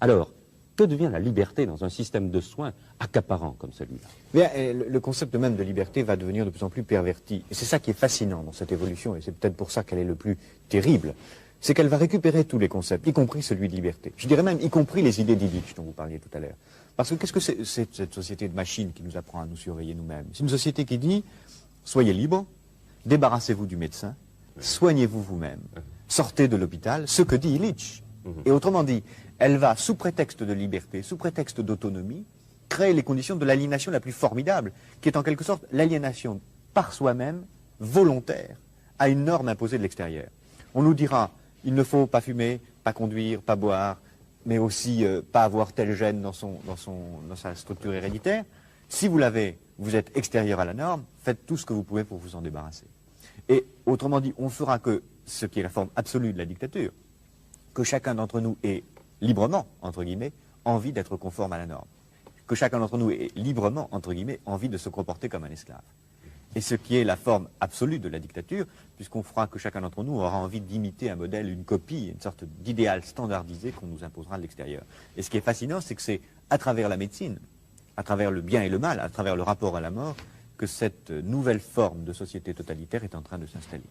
Alors, que devient la liberté dans un système de soins accaparant comme celui-là? Le concept même de liberté va devenir de plus en plus perverti. Et c'est ça qui est fascinant dans cette évolution, et c'est peut-être pour ça qu'elle est le plus terrible. C'est qu'elle va récupérer tous les concepts, y compris celui de liberté. Je dirais même y compris les idées d'Illich dont vous parliez tout à l'heure. Parce que qu'est-ce que c'est cette société de machines qui nous apprend à nous surveiller nous-mêmes? C'est une société qui dit, soyez libres, débarrassez-vous du médecin, soignez-vous vous-même, sortez de l'hôpital, ce que dit Illich. Et autrement dit, elle va, sous prétexte de liberté, sous prétexte d'autonomie, créer les conditions de l'aliénation la plus formidable, qui est en quelque sorte l'aliénation par soi-même, volontaire, à une norme imposée de l'extérieur. On nous dira, il ne faut pas fumer, pas conduire, pas boire, mais aussi pas avoir tel gène dans sa structure héréditaire. Si vous l'avez, vous êtes extérieur à la norme, faites tout ce que vous pouvez pour vous en débarrasser. Et autrement dit, on fera que ce qui est la forme absolue de la dictature, que chacun d'entre nous ait librement, entre guillemets, envie d'être conforme à la norme. Que chacun d'entre nous ait librement, entre guillemets, envie de se comporter comme un esclave. Et ce qui est la forme absolue de la dictature, puisqu'on fera que chacun d'entre nous aura envie d'imiter un modèle, une copie, une sorte d'idéal standardisé qu'on nous imposera de l'extérieur. Et ce qui est fascinant, c'est que c'est à travers la médecine, à travers le bien et le mal, à travers le rapport à la mort, que cette nouvelle forme de société totalitaire est en train de s'installer.